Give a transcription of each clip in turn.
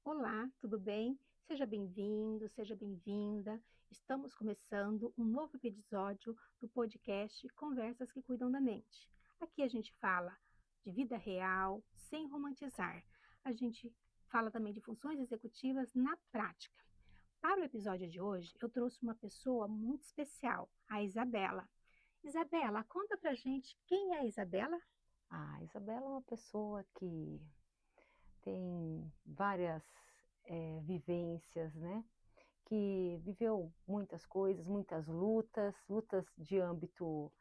Olá, tudo bem? Seja bem-vindo, seja bem-vinda. Estamos começando um novo episódio do podcast Conversas que Cuidam da Mente. Aqui a gente fala de vida real, sem romantizar. A gente fala também de funções executivas na prática. Para o episódio de hoje, eu trouxe uma pessoa muito especial, a Isabela. Isabela, conta pra gente quem é a Isabela? A Isabela é uma pessoa que tem várias vivências, né? Que viveu muitas coisas, muitas lutas, lutas de âmbito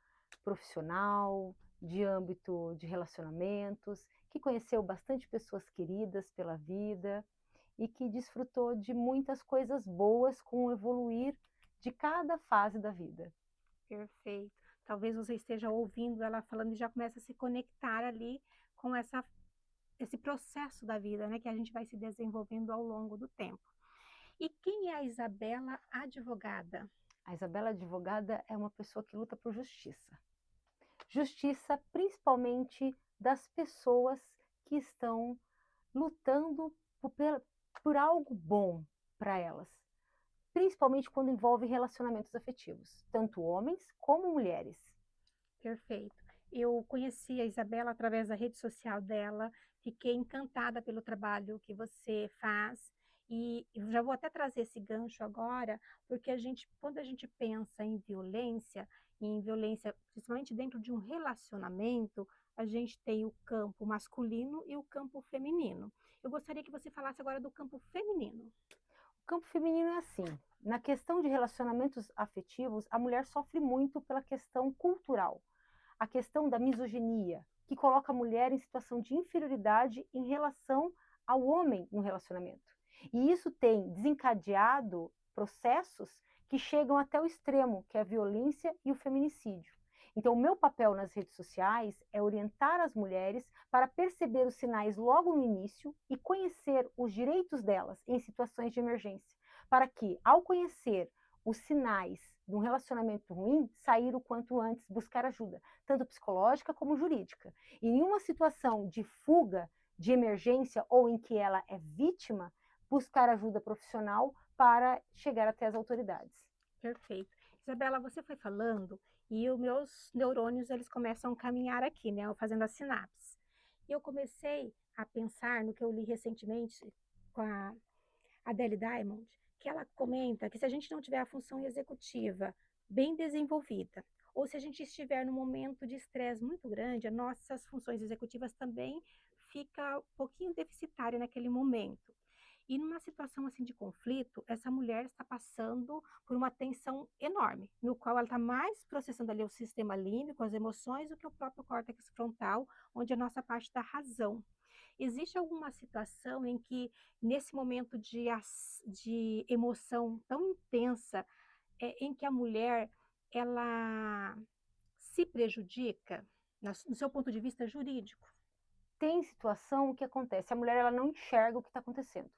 profissional, de âmbito de relacionamentos, que conheceu bastante pessoas queridas pela vida e que desfrutou de muitas coisas boas com o evoluir de cada fase da vida. Perfeito. Talvez você esteja ouvindo ela falando e já começa a se conectar ali com esse processo da vida, né, que a gente vai se desenvolvendo ao longo do tempo. E quem é a Isabela advogada? A Isabela advogada é uma pessoa que luta por justiça. Justiça principalmente das pessoas que estão lutando por algo bom para elas, principalmente quando envolve relacionamentos afetivos, tanto homens como mulheres. Perfeito. Eu conheci a Isabela através da rede social dela, fiquei encantada pelo trabalho que você faz. E eu já vou até trazer esse gancho agora, porque quando a gente pensa em violência, principalmente dentro de um relacionamento, a gente tem o campo masculino e o campo feminino. Eu gostaria que você falasse agora do campo feminino. O campo feminino é assim, na questão de relacionamentos afetivos, a mulher sofre muito pela questão cultural, a questão da misoginia, que coloca a mulher em situação de inferioridade em relação ao homem no relacionamento. E isso tem desencadeado processos que chegam até o extremo, que é a violência e o feminicídio. Então, o meu papel nas redes sociais é orientar as mulheres para perceber os sinais logo no início e conhecer os direitos delas em situações de emergência, para que, ao conhecer os sinais de um relacionamento ruim, sair o quanto antes, buscar ajuda, tanto psicológica como jurídica. E em uma situação de fuga, de emergência ou em que ela é vítima, buscar ajuda profissional para chegar até as autoridades. Perfeito. Isabela, você foi falando e os meus neurônios eles começam a caminhar aqui, né? Fazendo as sinapses. E eu comecei a pensar no que eu li recentemente com a Adele Diamond, que ela comenta que se a gente não tiver a função executiva bem desenvolvida, ou se a gente estiver num momento de estresse muito grande, as nossas funções executivas também fica um pouquinho deficitária naquele momento. E numa situação assim de conflito, essa mulher está passando por uma tensão enorme, no qual ela está mais processando ali o sistema límbico, as emoções, do que o próprio córtex frontal, onde é a nossa parte da razão. Existe alguma situação em que, nesse momento de emoção tão intensa, em que a mulher ela se prejudica, no seu ponto de vista jurídico? Tem situação que acontece, a mulher ela não enxerga o que está acontecendo.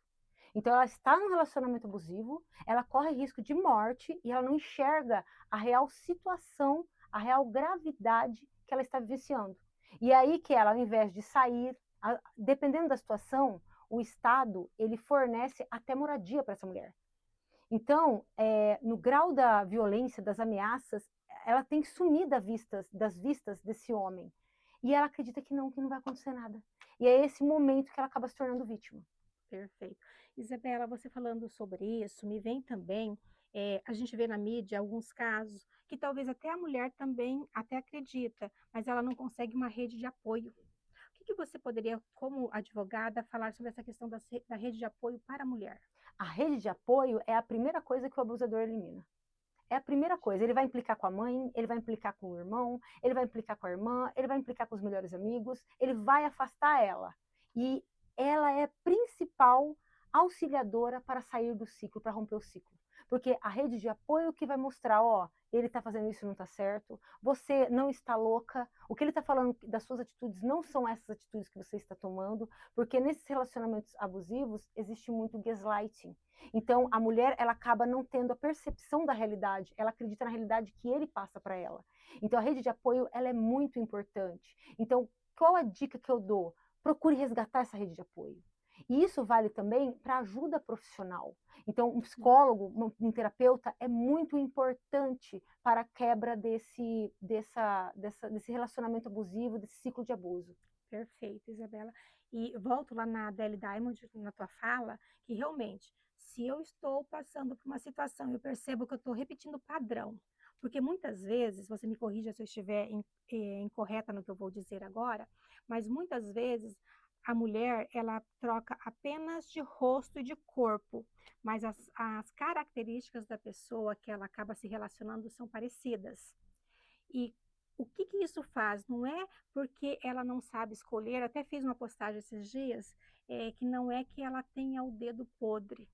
Então ela está num relacionamento abusivo, ela corre risco de morte e ela não enxerga a real situação, a real gravidade que ela está vivenciando. E é aí que ela, ao invés de sair, dependendo da situação, o Estado ele fornece até moradia para essa mulher. Então, no grau da violência, das ameaças, ela tem que sumir das vistas desse homem. E ela acredita que não vai acontecer nada. E é esse momento que ela acaba se tornando vítima. Perfeito. Isabela, você falando sobre isso, me vem também, a gente vê na mídia alguns casos que talvez até a mulher também até acredita, mas ela não consegue uma rede de apoio. O que que você poderia, como advogada, falar sobre essa questão da rede de apoio para a mulher? A rede de apoio é a primeira coisa que o abusador elimina. É a primeira coisa. Ele vai implicar com a mãe, ele vai implicar com o irmão, ele vai implicar com a irmã, ele vai implicar com os melhores amigos, ele vai afastar ela. E ela é a principal auxiliadora para sair do ciclo, para romper o ciclo. Porque a rede de apoio que vai mostrar, ó, ele está fazendo isso e não está certo, você não está louca, o que ele está falando das suas atitudes não são essas atitudes que você está tomando, porque nesses relacionamentos abusivos existe muito gaslighting. Então, a mulher, ela acaba não tendo a percepção da realidade, ela acredita na realidade que ele passa para ela. Então, a rede de apoio, ela é muito importante. Então, qual a dica que eu dou? Procure resgatar essa rede de apoio. E isso vale também para ajuda profissional. Então, um psicólogo, um terapeuta é muito importante para a quebra desse relacionamento abusivo, desse ciclo de abuso. Perfeito, Isabela. E volto lá na Adele Diamond, na tua fala, que realmente, se eu estou passando por uma situação e eu percebo que eu estou repetindo o padrão, porque muitas vezes, você me corrija se eu estiver incorreta no que eu vou dizer agora, mas muitas vezes a mulher, ela troca apenas de rosto e de corpo, mas as características da pessoa que ela acaba se relacionando são parecidas. E o que que isso faz? Não é porque ela não sabe escolher, até fiz uma postagem esses dias, que não é que ela tenha o dedo podre,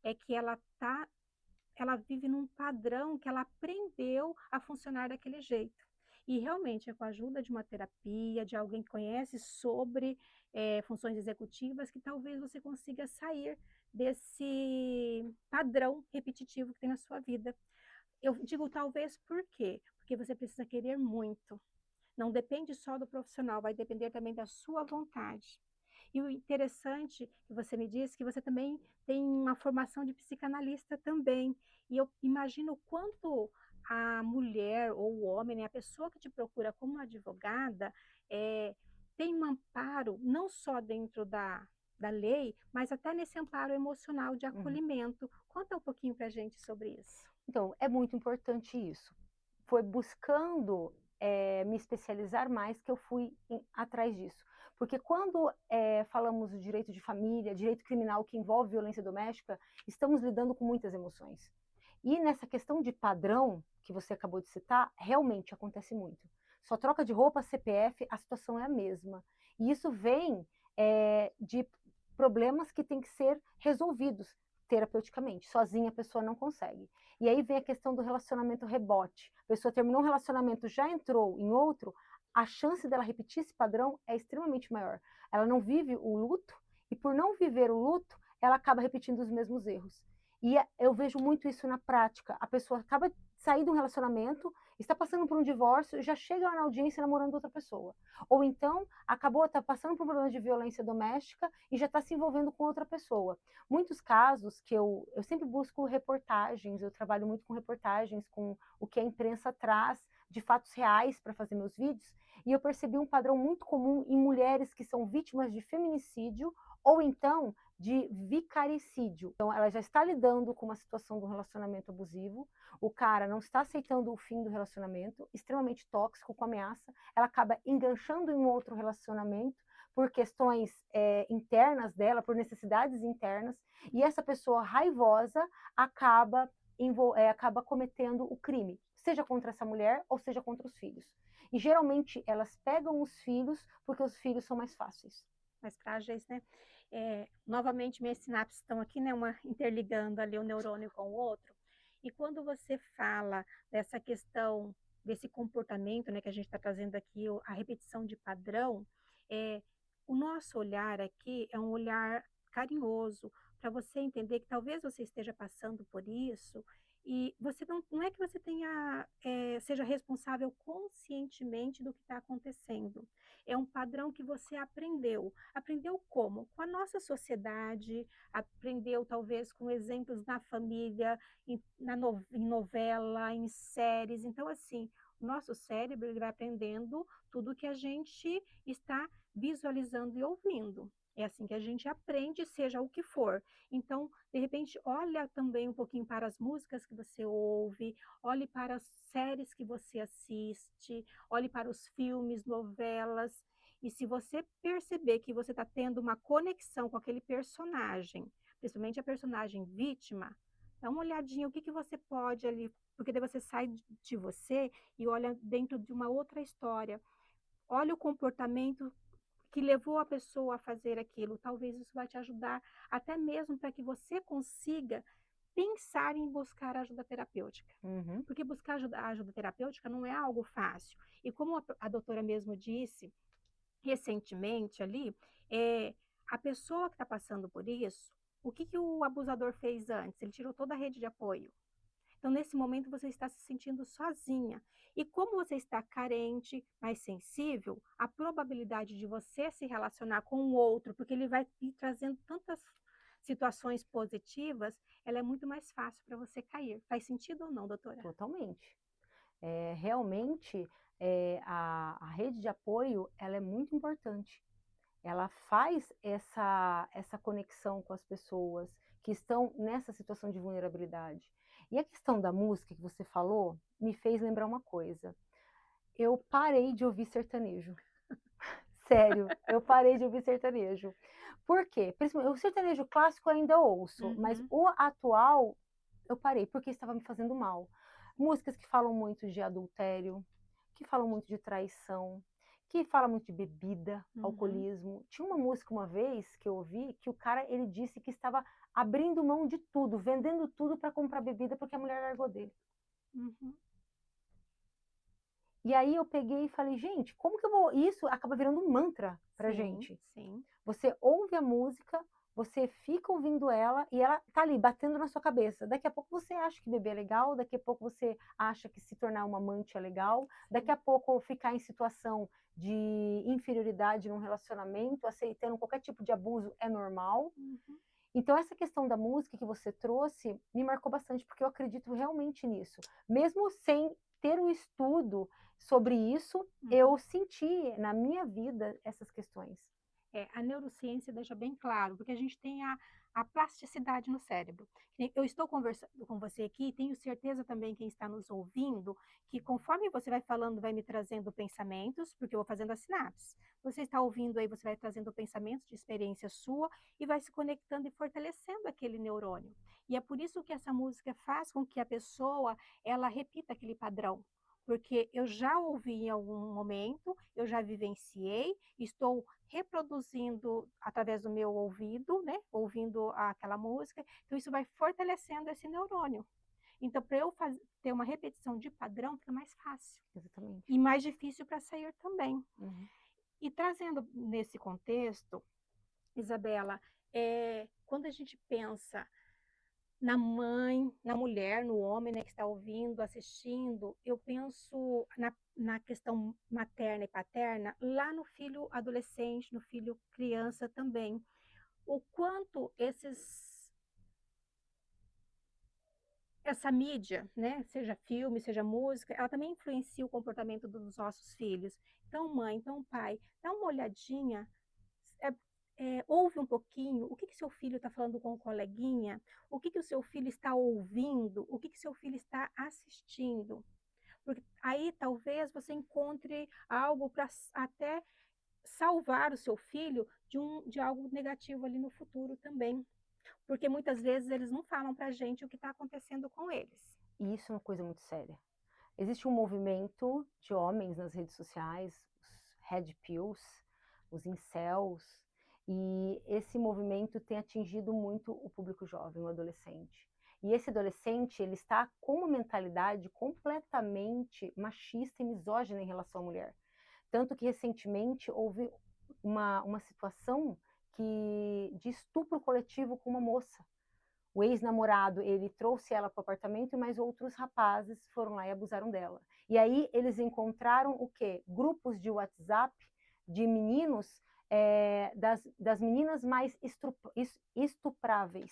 é que ela vive num padrão que ela aprendeu a funcionar daquele jeito. E realmente é com a ajuda de uma terapia, de alguém que conhece sobre funções executivas, que talvez você consiga sair desse padrão repetitivo que tem na sua vida. Eu digo talvez por quê? Porque você precisa querer muito. Não depende só do profissional, vai depender também da sua vontade. E o interessante que você me disse que você também tem uma formação de psicanalista também. E eu imagino o quanto a mulher ou o homem, né, a pessoa que te procura como advogada, tem um amparo não só dentro da lei, mas até nesse amparo emocional de Uhum. acolhimento. Conta um pouquinho para a gente sobre isso. Então, é muito importante isso. Foi buscando me especializar mais que eu fui atrás disso. Porque quando falamos do direito de família, direito criminal que envolve violência doméstica, estamos lidando com muitas emoções. E nessa questão de padrão, que você acabou de citar, realmente acontece muito. Só troca de roupa, CPF, a situação é a mesma. E isso vem de problemas que têm que ser resolvidos terapeuticamente. Sozinha a pessoa não consegue. E aí vem a questão do relacionamento rebote. A pessoa terminou um relacionamento, já entrou em outro, a chance dela repetir esse padrão é extremamente maior. Ela não vive o luto, e por não viver o luto, ela acaba repetindo os mesmos erros. E eu vejo muito isso na prática. A pessoa acaba de sair de um relacionamento, está passando por um divórcio e já chega lá na audiência namorando outra pessoa. Ou então, está passando por um problema de violência doméstica e já está se envolvendo com outra pessoa. Muitos casos que eu sempre busco reportagens, eu trabalho muito com reportagens, com o que a imprensa traz de fatos reais para fazer meus vídeos, e eu percebi um padrão muito comum em mulheres que são vítimas de feminicídio ou então de vicaricídio. Então, ela já está lidando com uma situação de um relacionamento abusivo, o cara não está aceitando o fim do relacionamento, extremamente tóxico, com ameaça, ela acaba enganchando em um outro relacionamento por questões internas dela, por necessidades internas, e essa pessoa raivosa acaba cometendo o crime, seja contra essa mulher ou seja contra os filhos. E geralmente elas pegam os filhos porque os filhos são mais fáceis. Mais frágeis, né? Novamente, minhas sinapses estão aqui, né? Uma interligando ali o neurônio com o outro. E quando você fala dessa questão, desse comportamento, né, que a gente está trazendo aqui, a repetição de padrão, o nosso olhar aqui é um olhar carinhoso, para você entender que talvez você esteja passando por isso, e você não é que você seja responsável conscientemente do que está acontecendo. É um padrão que você aprendeu. Aprendeu como? Com a nossa sociedade, aprendeu talvez com exemplos na família, em novela, em séries. Então, assim, o nosso cérebro ele vai aprendendo tudo que a gente está visualizando e ouvindo. É assim que a gente aprende, seja o que for. Então, de repente, olha também um pouquinho para as músicas que você ouve, olhe para as séries que você assiste, olhe para os filmes, novelas. E se você perceber que você está tendo uma conexão com aquele personagem, principalmente a personagem vítima, dá uma olhadinha o que que você pode ali, porque daí você sai de você e olha dentro de uma outra história. Olha o comportamento que levou a pessoa a fazer aquilo. Talvez isso vai te ajudar até mesmo para que você consiga pensar em buscar ajuda terapêutica. Uhum. Porque buscar ajuda terapêutica não é algo fácil. E como a doutora mesmo disse recentemente ali, a pessoa que está passando por isso, o que que o abusador fez antes? Ele tirou toda a rede de apoio. Então, nesse momento, você está se sentindo sozinha. E como você está carente, mais sensível, a probabilidade de você se relacionar com o outro, porque ele vai ir trazendo tantas situações positivas, ela é muito mais fácil para você cair. Faz sentido ou não, doutora? Totalmente. Realmente, a rede de apoio, ela é muito importante. Ela faz essa conexão com as pessoas que estão nessa situação de vulnerabilidade. E a questão da música que você falou me fez lembrar uma coisa. Eu parei de ouvir sertanejo. Sério, eu parei de ouvir sertanejo. Por quê? Principalmente, o sertanejo clássico eu ainda ouço, mas Uhum. o atual eu parei porque estava me fazendo mal. Músicas que falam muito de adultério, que falam muito de traição, que falam muito de bebida, Uhum. alcoolismo. Tinha uma música uma vez que eu ouvi que o cara ele disse que estava abrindo mão de tudo, vendendo tudo para comprar bebida porque a mulher largou dele. Uhum. E aí eu peguei e falei, gente, como que eu vou. Isso acaba virando um mantra pra Sim, gente. sim. Você ouve a música, você fica ouvindo ela e ela tá ali batendo na sua cabeça. Daqui a pouco você acha que beber é legal, daqui a pouco você acha que se tornar uma amante é legal, daqui Sim. a pouco ficar em situação de inferioridade num relacionamento, aceitando qualquer tipo de abuso é normal. Uhum. Então essa questão da música que você trouxe me marcou bastante, porque eu acredito realmente nisso. Mesmo sem ter um estudo sobre isso, Uhum. eu senti na minha vida essas questões. A neurociência deixa bem claro, porque a gente tem a plasticidade no cérebro. Eu estou conversando com você aqui, e tenho certeza também quem está nos ouvindo, que conforme você vai falando, vai me trazendo pensamentos, porque eu vou fazendo as sinapses. Você está ouvindo aí, você vai trazendo pensamentos de experiência sua e vai se conectando e fortalecendo aquele neurônio. E é por isso que essa música faz com que a pessoa, ela repita aquele padrão. Porque eu já ouvi em algum momento, eu já vivenciei, estou reproduzindo através do meu ouvido, né? Ouvindo aquela música. Então, isso vai fortalecendo esse neurônio. Então, para eu ter uma repetição de padrão, fica mais fácil. Exatamente. E mais difícil para sair também. Uhum. E trazendo nesse contexto, Isabela, quando a gente pensa na mãe, na mulher, no homem, né, que está ouvindo, assistindo, eu penso na questão materna e paterna, lá no filho adolescente, no filho criança também. O quanto essa mídia, né, seja filme, seja música, ela também influencia o comportamento dos nossos filhos. Então, mãe, então, pai, dá uma olhadinha, é, ouve um pouquinho o que que seu filho está falando com o coleguinha, o que que o seu filho está ouvindo, o que que seu filho está assistindo. Porque aí talvez você encontre algo para até salvar o seu filho de algo negativo ali no futuro também. Porque muitas vezes eles não falam para a gente o que está acontecendo com eles. E isso é uma coisa muito séria. Existe um movimento de homens nas redes sociais, os red pills, os incels, e esse movimento tem atingido muito o público jovem, o adolescente. E esse adolescente, ele está com uma mentalidade completamente machista e misógina em relação à mulher. Tanto que recentemente houve uma situação de estupro coletivo com uma moça. O ex-namorado, ele trouxe ela para o apartamento, mas outros rapazes foram lá e abusaram dela. E aí eles encontraram o quê? Grupos de WhatsApp de meninos, das meninas mais estupráveis.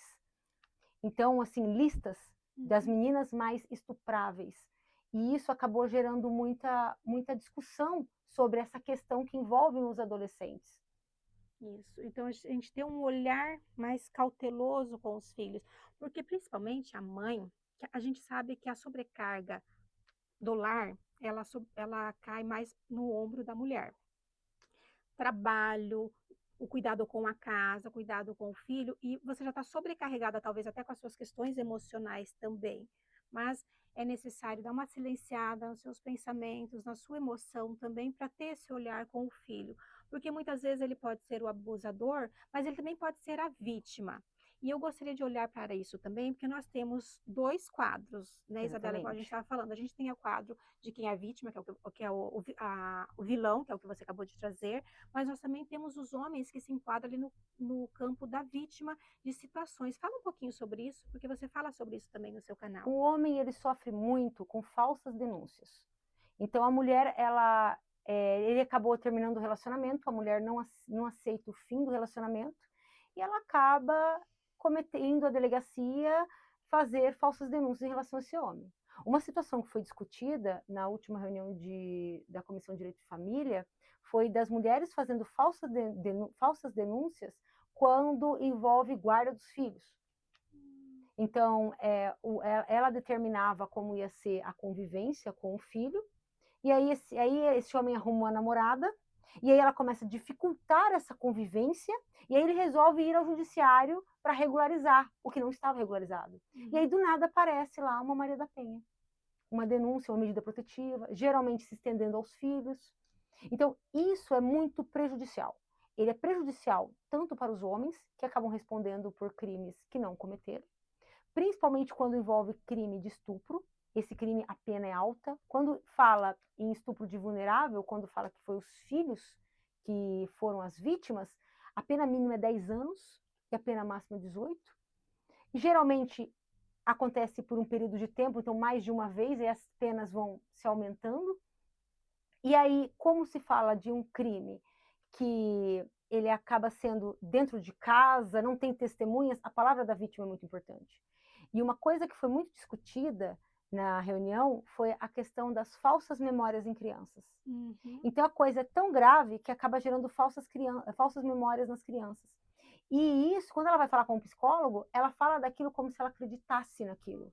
Então, assim, listas das Uhum. meninas mais estupráveis. E isso acabou gerando muita discussão sobre essa questão que envolve os adolescentes. Isso. Então a gente tem um olhar mais cauteloso com os filhos, porque principalmente a mãe, que a gente sabe que a sobrecarga do lar, ela cai mais no ombro da mulher. Trabalho, o cuidado com a casa, cuidado com o filho, e você já está sobrecarregada, talvez até com as suas questões emocionais também. Mas é necessário dar uma silenciada nos seus pensamentos, na sua emoção também, para ter esse olhar com o filho. Porque muitas vezes ele pode ser o abusador, mas ele também pode ser a vítima. E eu gostaria de olhar para isso também, porque nós temos dois quadros, né, Isabela, igual a gente Exatamente. estava falando. A gente tem o quadro de quem é a vítima, que é o vilão, que é o que você acabou de trazer, mas nós também temos os homens que se enquadram ali no campo da vítima de situações. Fala um pouquinho sobre isso, porque você fala sobre isso também no seu canal. O homem, ele sofre muito com falsas denúncias. Então, a mulher, ele acabou terminando o relacionamento, a mulher não aceita o fim do relacionamento, e ela acaba cometendo a delegacia fazer falsas denúncias em relação a esse homem. Uma situação que foi discutida na última reunião da Comissão de Direito de Família foi das mulheres fazendo falsas denúncias quando envolve guarda dos filhos. Então, ela determinava como ia ser a convivência com o filho, e aí esse homem arruma uma namorada, e aí ela começa a dificultar essa convivência, e aí ele resolve ir ao judiciário para regularizar o que não estava regularizado. E aí, do nada, aparece lá uma Maria da Penha, uma denúncia, uma medida protetiva, geralmente se estendendo aos filhos. Então, isso é muito prejudicial. Ele é prejudicial tanto para os homens, que acabam respondendo por crimes que não cometeram, principalmente quando envolve crime de estupro. Esse crime, a pena é alta. Quando fala em estupro de vulnerável, quando fala que foi os filhos que foram as vítimas, a pena mínima é 10 anos e a pena máxima é 18. E geralmente acontece por um período de tempo, então mais de uma vez, e as penas vão se aumentando. E aí, como se fala de um crime que ele acaba sendo dentro de casa, não tem testemunhas, a palavra da vítima é muito importante. E uma coisa que foi muito discutida na reunião foi a questão das falsas memórias em crianças. Uhum. Então a coisa é tão grave que acaba gerando falsas memórias nas crianças. E isso, quando ela vai falar com um psicólogo, ela fala daquilo como se ela acreditasse naquilo.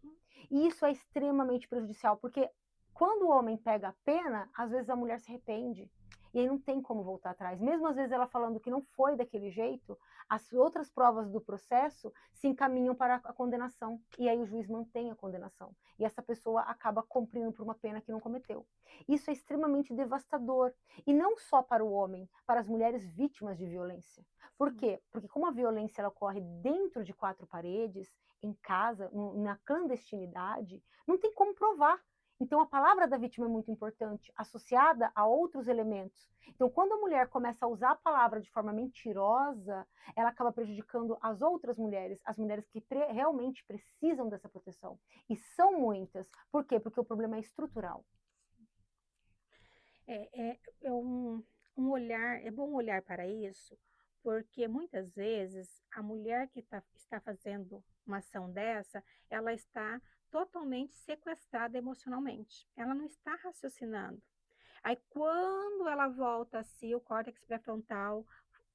E isso é extremamente prejudicial, porque quando o homem pega a pena, às vezes a mulher se arrepende. E aí não tem como voltar atrás. Mesmo às vezes ela falando que não foi daquele jeito, as outras provas do processo se encaminham para a condenação. E aí o juiz mantém a condenação. E essa pessoa acaba cumprindo por uma pena que não cometeu. Isso é extremamente devastador. E não só para o homem, para as mulheres vítimas de violência. Por quê? Porque como a violência ela ocorre dentro de quatro paredes, em casa, na clandestinidade, não tem como provar. Então, a palavra da vítima é muito importante, associada a outros elementos. Então, quando a mulher começa a usar a palavra de forma mentirosa, ela acaba prejudicando as outras mulheres, as mulheres que realmente precisam dessa proteção. E são muitas. Por quê? Porque o problema é estrutural. É um olhar, é bom olhar para isso, porque muitas vezes a mulher que está fazendo uma ação dessa, ela está totalmente sequestrada emocionalmente. Ela não está raciocinando. Aí, quando ela volta a si, o córtex pré-frontal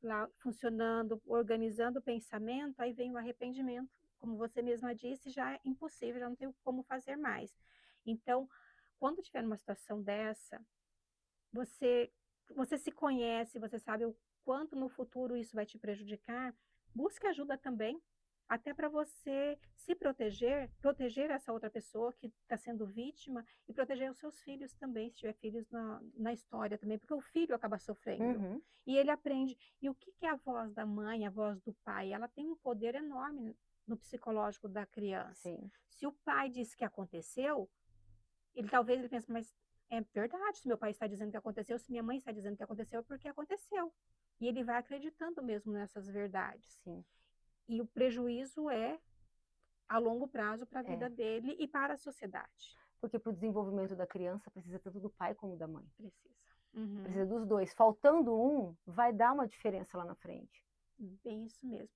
lá funcionando, organizando o pensamento, aí vem o arrependimento. Como você mesma disse, já é impossível, já não tem como fazer mais. Então, quando tiver numa situação dessa, você, você se conhece, você sabe o quanto no futuro isso vai te prejudicar, busque ajuda também, até para você se proteger, proteger essa outra pessoa que está sendo vítima e proteger os seus filhos também, se tiver filhos na história também, porque o filho acaba sofrendo. Uhum. E ele aprende. E o que é a voz da mãe, a voz do pai? Ela tem um poder enorme no psicológico da criança. Sim. Se o pai diz que aconteceu, ele pense, mas é verdade, se meu pai está dizendo que aconteceu, se minha mãe está dizendo que aconteceu, é porque aconteceu. E ele vai acreditando mesmo nessas verdades. Sim. E o prejuízo é a longo prazo para a vida É. dele e para a sociedade. Porque para o desenvolvimento da criança precisa tanto do pai como da mãe. Precisa. Uhum. Precisa dos dois. Faltando um, vai dar uma diferença lá na frente. Bem isso mesmo.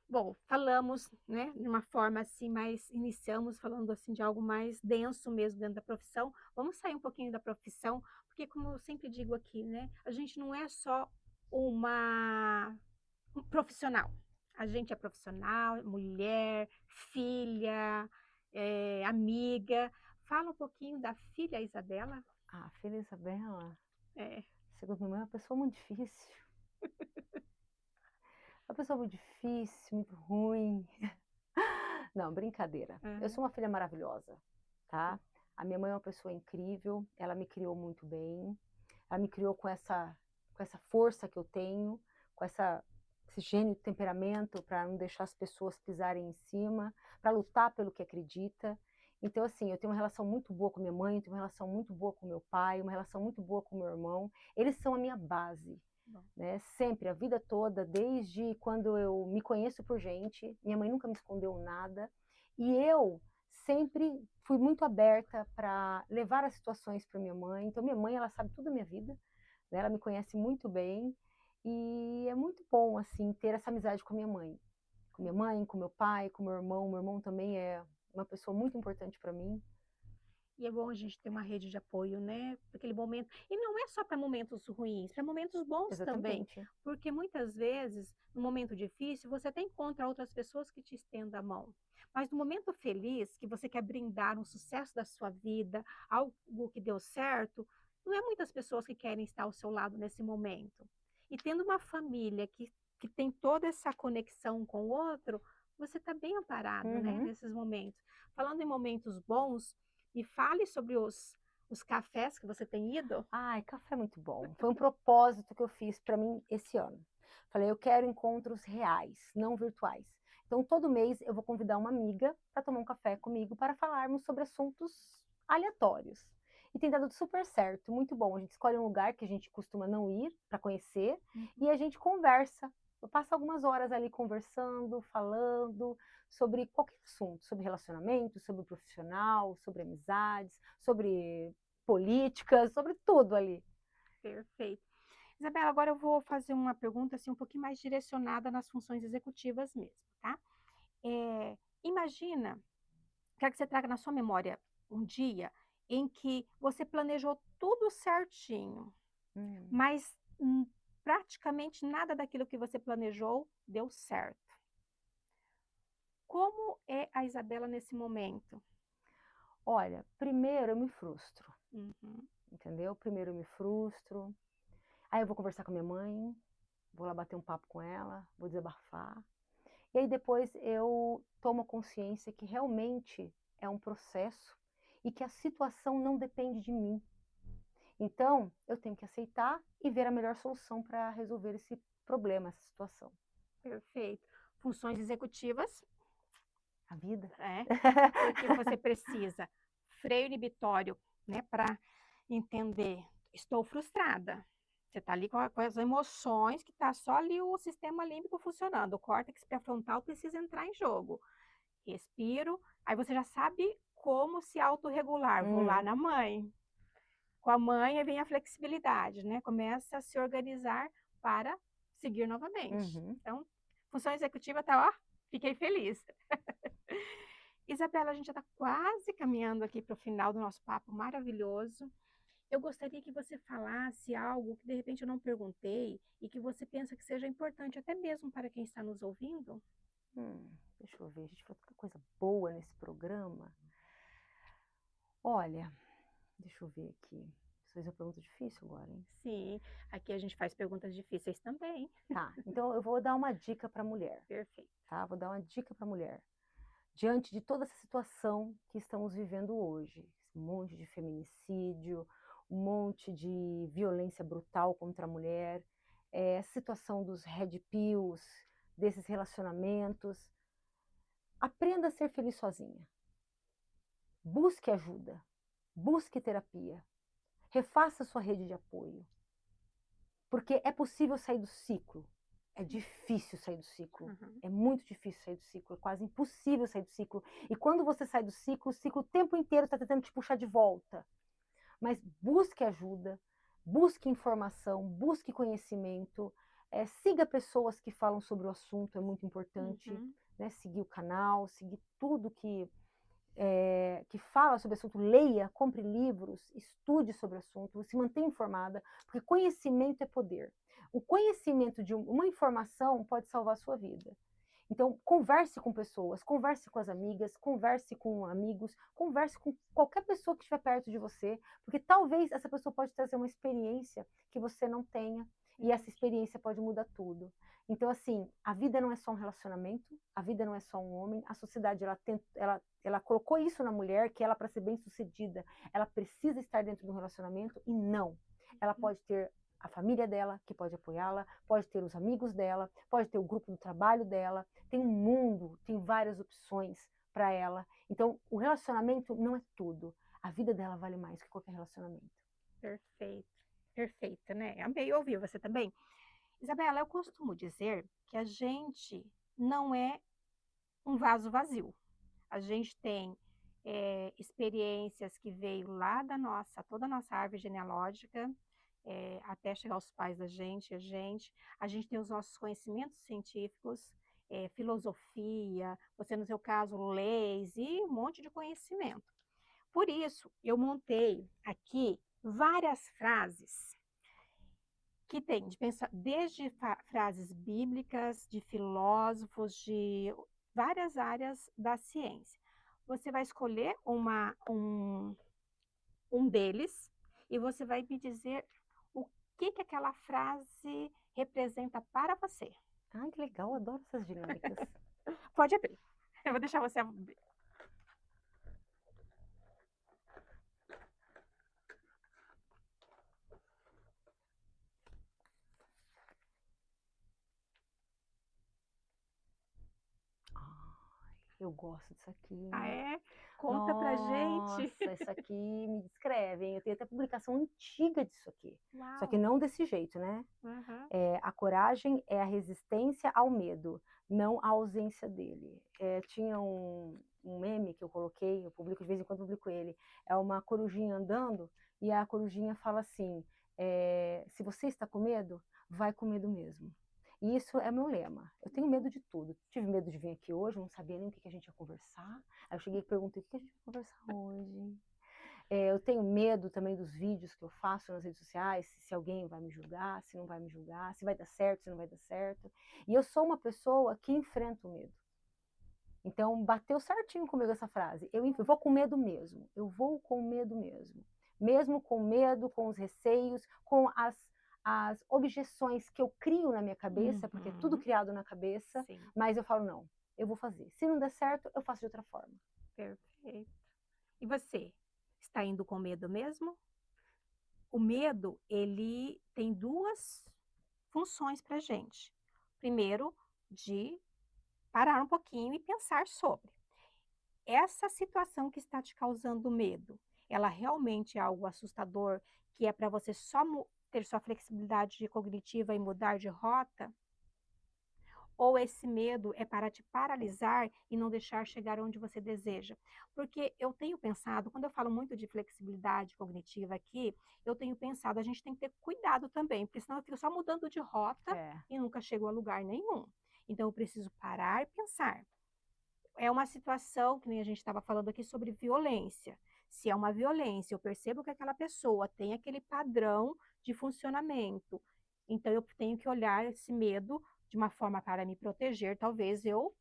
Bom, falamos, né, de uma forma assim, mais iniciamos falando assim de algo mais denso mesmo dentro da profissão. Vamos sair um pouquinho da profissão, porque como eu sempre digo aqui, né, a gente não é só um profissional. A gente é profissional, mulher, filha, amiga. Fala um pouquinho da filha Isabela. Ah, filha Isabela, É. segundo minha mãe, é uma pessoa muito difícil. Uma pessoa muito difícil, muito ruim. Não, brincadeira. Eu Uhum. sou uma filha maravilhosa, tá? A minha mãe é uma pessoa incrível, ela me criou muito bem. Ela me criou com essa força que eu tenho, com essa esse gênio de temperamento para não deixar as pessoas pisarem em cima, para lutar pelo que acredita. Então, assim, eu tenho uma relação muito boa com minha mãe, tenho uma relação muito boa com meu pai, uma relação muito boa com meu irmão. Eles são a minha base, Bom, né? Sempre, a vida toda, desde quando eu me conheço por gente, minha mãe nunca me escondeu nada. E eu sempre fui muito aberta para levar as situações para minha mãe. Então, minha mãe, ela sabe tudo da minha vida, né? Ela me conhece muito bem. E é muito bom, assim, ter essa amizade com a minha mãe. Com minha mãe, com meu pai, com meu irmão. Meu irmão também é uma pessoa muito importante para mim. e é bom a gente ter uma rede de apoio, né? Para aquele momento. E não é só para momentos ruins, para momentos bons também. Exatamente. Porque muitas vezes, no momento difícil, você até encontra outras pessoas que te estendam a mão. Mas no momento feliz, que você quer brindar um sucesso da sua vida, algo que deu certo, não é muitas pessoas que querem estar ao seu lado nesse momento. E tendo uma família que tem toda essa conexão com o outro, você está bem amparado, né? Uhum. Nesses momentos. Falando em momentos bons, me fale sobre os cafés que você tem ido. Ai, café é muito bom. Foi um propósito que eu fiz para mim esse ano. Falei, eu quero encontros reais, não virtuais. Então, todo mês eu vou convidar uma amiga para tomar um café comigo para falarmos sobre assuntos aleatórios. E tem dado super certo, muito bom. A gente escolhe um lugar que a gente costuma não ir para conhecer e a gente conversa. Eu passo algumas horas ali conversando, falando sobre qualquer assunto, sobre relacionamento, sobre profissional, sobre amizades, sobre política, sobre tudo ali. Perfeito. Isabela, agora eu vou fazer uma pergunta assim, um pouquinho mais direcionada nas funções executivas mesmo, tá? Imagina, quero que você traga na sua memória um dia em que você planejou tudo certinho, Hum. mas praticamente nada daquilo que você planejou deu certo. Como é a Isabela nesse momento? Olha, primeiro eu me frustro, Uhum. entendeu? Primeiro eu me frustro, aí eu vou conversar com a minha mãe, vou lá bater um papo com ela, vou desabafar. E aí depois eu tomo consciência que realmente é um processo e que a situação não depende de mim. Então, eu tenho que aceitar e ver a melhor solução para resolver esse problema, essa situação. Perfeito. Funções executivas, A vida. porque você precisa freio inibitório, né, para entender, estou frustrada. Você está ali com as emoções, que está só ali o sistema límbico funcionando. O córtex pré-frontal precisa entrar em jogo. Respiro, aí você já sabe como se autorregular. Vou lá Uhum, na mãe. Com a mãe aí vem a flexibilidade, né? Começa a se organizar para seguir novamente. uhum. Então, função executiva tá, ó, fiquei feliz. Isabela, a gente já está quase caminhando aqui para o final do nosso papo maravilhoso. Eu gostaria que você falasse algo que de repente eu não perguntei e que você pensa que seja importante até mesmo para quem está nos ouvindo. Deixa eu ver, a gente falou tanta coisa boa nesse programa. Olha, deixa eu ver aqui. Você fez uma pergunta difícil agora, hein? Sim, aqui a gente faz perguntas difíceis também. Tá, então eu vou dar uma dica para a mulher, Perfeito. tá? Vou dar uma dica para a mulher. Diante de toda essa situação que estamos vivendo hoje, esse monte de feminicídio, um monte de violência brutal contra a mulher, a situação dos red pills, desses relacionamentos, aprenda a ser feliz sozinha. Busque ajuda, busque terapia, refaça sua rede de apoio, porque é possível sair do ciclo. É difícil sair do ciclo. Uhum. É muito difícil sair do ciclo. É quase impossível sair do ciclo. E quando você sai do ciclo, o ciclo o tempo inteiro está tentando te puxar de volta. Mas busque ajuda, busque informação, busque conhecimento, siga pessoas que falam sobre o assunto, é muito importante. Uhum. Né? Seguir o canal, seguir tudo que fala sobre o assunto, leia, compre livros, estude sobre o assunto, se mantenha informada, porque conhecimento é poder. O conhecimento de uma informação pode salvar a sua vida. Então, converse com pessoas, converse com as amigas, converse com amigos, converse com qualquer pessoa que estiver perto de você, porque talvez essa pessoa pode trazer uma experiência que você não tenha, e essa experiência pode mudar tudo. Então, assim, a vida não é só um relacionamento, a vida não é só um homem, a sociedade, ela colocou isso na mulher, que ela, para ser bem-sucedida, ela precisa estar dentro de um relacionamento, e não. Ela pode ter a família dela, que pode apoiá-la, pode ter os amigos dela, pode ter o grupo do trabalho dela, tem um mundo, tem várias opções para ela. Então, o relacionamento não é tudo. A vida dela vale mais que qualquer relacionamento. Perfeito, perfeita, né? Amei ouvir você também. Isabela, eu costumo dizer que a gente não é um vaso vazio. A gente tem experiências que veio lá da nossa, toda a nossa árvore genealógica, até chegar aos pais da gente, a gente tem os nossos conhecimentos científicos, filosofia, você no seu caso, leis e um monte de conhecimento. Por isso, eu montei aqui várias frases que tem de pensar desde frases bíblicas, de filósofos, de várias áreas da ciência. Você vai escolher um deles e você vai me dizer o que aquela frase representa para você. Ai, que legal, adoro essas dinâmicas. Pode abrir. Eu vou deixar você abrir. Eu gosto disso aqui. Ah, é? Conta pra gente. Nossa, isso aqui me descreve, hein? Eu tenho até publicação antiga disso aqui. Só que Uau. não desse jeito, né? Uhum. A coragem é a resistência ao medo, não a ausência dele. Tinha um meme que eu coloquei, eu publico de vez em quando, publico ele. É uma corujinha andando e a corujinha fala assim: se você está com medo, vai com medo mesmo. E isso é meu lema. Eu tenho medo de tudo. Tive medo de vir aqui hoje, não sabia nem o que a gente ia conversar. Aí eu cheguei e perguntei: o que a gente vai conversar hoje? Eu tenho medo também dos vídeos que eu faço nas redes sociais, se alguém vai me julgar, se não vai me julgar, se vai dar certo, se não vai dar certo. E eu sou uma pessoa que enfrenta o medo. Então, bateu certinho comigo essa frase. Eu vou com medo mesmo. Eu vou com medo mesmo. Mesmo com medo, com os receios, com as objeções que eu crio na minha cabeça, porque é tudo Uhum. criado na cabeça, Sim, mas eu falo, não, eu vou fazer. Se não der certo, eu faço de outra forma. perfeito. E você? Está indo com medo mesmo? O medo, ele tem duas funções para gente. Primeiro, de parar um pouquinho e pensar sobre. Essa situação que está te causando medo, ela realmente é algo assustador, que é para você só ter sua flexibilidade cognitiva e mudar de rota? Ou esse medo é para te paralisar e não deixar chegar onde você deseja? Porque eu tenho pensado, quando eu falo muito de flexibilidade cognitiva aqui, eu tenho pensado, a gente tem que ter cuidado também, porque senão eu fico só mudando de rota É. e nunca chego a lugar nenhum. Então eu preciso parar e pensar. É uma situação, que nem a gente estava falando aqui sobre violência. Se é uma violência, eu percebo que aquela pessoa tem aquele padrão de funcionamento. Então, eu tenho que olhar esse medo de uma forma para me proteger. Talvez eu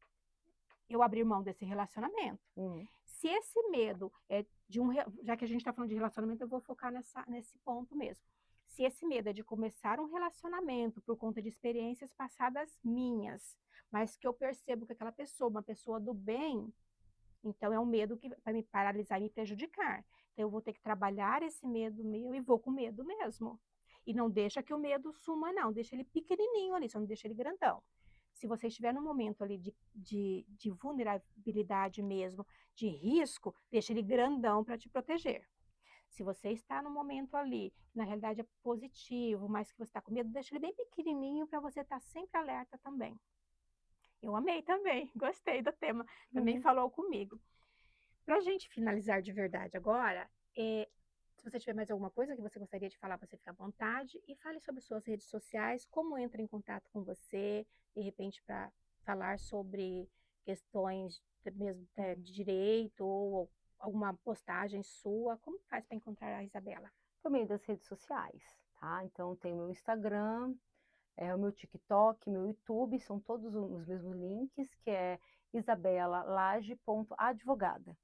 abrir mão desse relacionamento. Uhum. Se esse medo é de já que a gente está falando de relacionamento, eu vou focar nesse ponto mesmo. Se esse medo é de começar um relacionamento por conta de experiências passadas minhas, mas que eu percebo que aquela pessoa, uma pessoa do bem, então é um medo que vai me paralisar e me prejudicar. Então eu vou ter que trabalhar esse medo meu e vou com medo mesmo. E não deixa que o medo suma, não. Deixa ele pequenininho ali, só não deixa ele grandão. Se você estiver num momento ali de vulnerabilidade mesmo, de risco, deixa ele grandão para te proteger. Se você está no momento ali, que na realidade é positivo, mas que você está com medo, deixa ele bem pequenininho para você estar sempre alerta também. Eu amei também, gostei do tema, também Uhum. falou comigo. Para a gente finalizar de verdade agora, se você tiver mais alguma coisa que você gostaria de falar, você fica à vontade e fale sobre suas redes sociais, como entra em contato com você, de repente para falar sobre questões mesmo de direito ou alguma postagem sua, como faz para encontrar a Isabela? Por meio das redes sociais, tá? Então tem o meu Instagram, o meu TikTok, meu YouTube, são todos os mesmos links, que é isabelalage.advogada.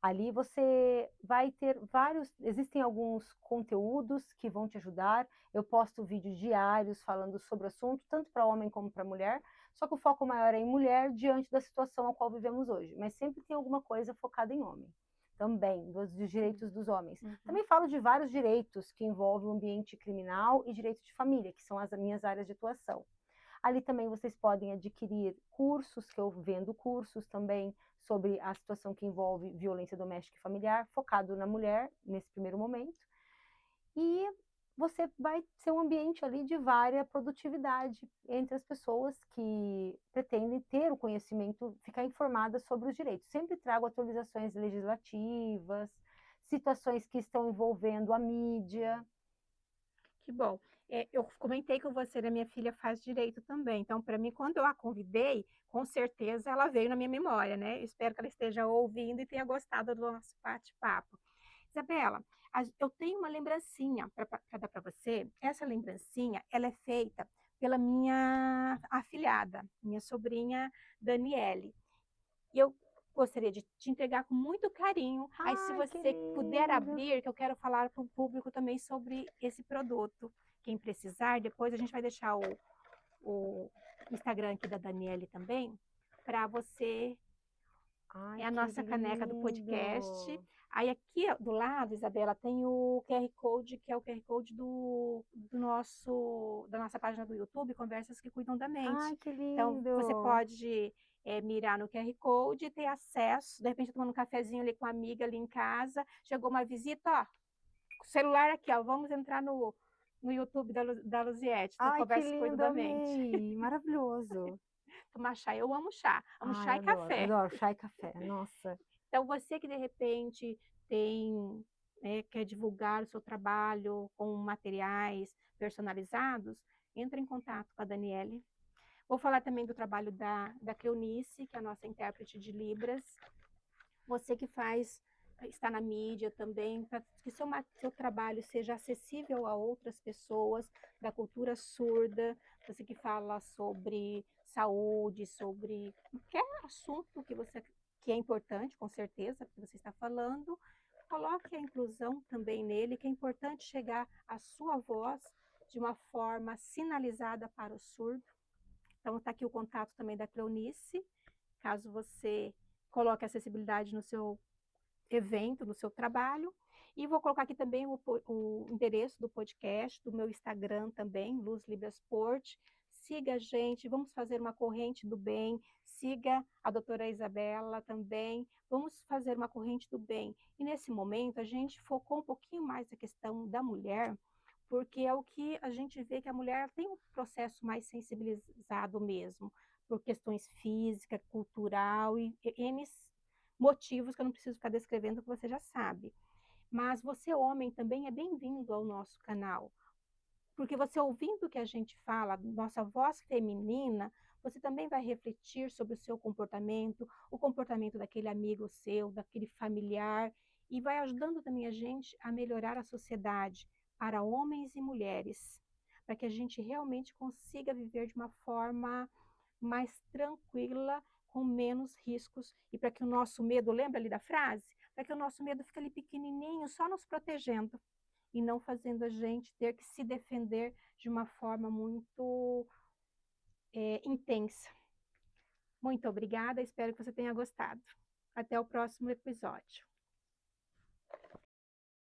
Ali você vai ter existem alguns conteúdos que vão te ajudar. Eu posto vídeos diários falando sobre o assunto, tanto para homem como para mulher, só que o foco maior é em mulher diante da situação a qual vivemos hoje, mas sempre tem alguma coisa focada em homem. também, dos direitos dos homens. Uhum. Também falo de vários direitos que envolvem o ambiente criminal e direito de família, que são as minhas áreas de atuação. Ali também vocês podem adquirir cursos, que eu vendo cursos também sobre a situação que envolve violência doméstica e familiar, focado na mulher, nesse primeiro momento. E você vai ser um ambiente ali de vária produtividade entre as pessoas que pretendem ter o conhecimento, ficar informadas sobre os direitos. Sempre trago atualizações legislativas, situações que estão envolvendo a mídia. Que bom. Eu comentei com você, né, minha filha faz direito também. Então, para mim, quando eu a convidei, com certeza ela veio na minha memória, né? Espero que ela esteja ouvindo e tenha gostado do nosso bate-papo. Isabela, eu tenho uma lembrancinha para dar para você. Essa lembrancinha, ela é feita pela minha afilhada, minha sobrinha Daniele. E eu gostaria de te entregar com muito carinho. Aí, se Ai, que você puder lindo! abrir, que eu quero falar para o público também sobre esse produto. Quem precisar, depois a gente vai deixar o Instagram aqui da Daniele também, para você. Ai, É a que nossa caneca do podcast. lindo! Aí aqui ó, do lado, Isabela, tem o QR Code, que é o QR Code da nossa página do YouTube, Conversas que Cuidam da Mente. Ai, que Então, lindo! você pode mirar no QR Code e ter acesso, de repente tomando um cafezinho ali com uma amiga ali em casa, chegou uma visita, ó, celular aqui, ó, vamos entrar no YouTube da Luziette, do Ai, que Conversas que Cuidam lindo, da Mente. amei! Maravilhoso! Tomar chá, eu amo chá. Amo Ai, chá e adoro, café. adoro chá e café. Nossa, Então, você que de repente tem, quer divulgar o seu trabalho com materiais personalizados, entre em contato com a Daniele. Vou falar também do trabalho da Cleonice, que é a nossa intérprete de Libras. Você que está na mídia também, para que seu trabalho seja acessível a outras pessoas da cultura surda, você que fala sobre saúde, sobre qualquer assunto que é importante, com certeza, que você está falando, coloque a inclusão também nele, que é importante chegar a sua voz de uma forma sinalizada para o surdo. Então, está aqui o contato também da Cleonice, caso você coloque acessibilidade no seu evento, no seu trabalho. E vou colocar aqui também o endereço do podcast, do meu Instagram também, Luz Libra Sport. Siga a gente, vamos fazer uma corrente do bem. Siga a doutora Isabela também. Vamos fazer uma corrente do bem. E nesse momento, a gente focou um pouquinho mais na questão da mulher, porque é o que a gente vê que a mulher tem um processo mais sensibilizado mesmo, por questões físicas, cultural e N motivos que eu não preciso ficar descrevendo, que você já sabe. Mas você, homem, também é bem-vindo ao nosso canal, porque você ouvindo o que a gente fala, nossa voz feminina, você também vai refletir sobre o seu comportamento, o comportamento daquele amigo seu, daquele familiar, e vai ajudando também a gente a melhorar a sociedade para homens e mulheres, para que a gente realmente consiga viver de uma forma mais tranquila, com menos riscos, e para que o nosso medo, lembra ali da frase? Para que o nosso medo fique ali pequenininho, só nos protegendo e não fazendo a gente ter que se defender de uma forma muito intensa. Muito obrigada, espero que você tenha gostado. Até o próximo episódio.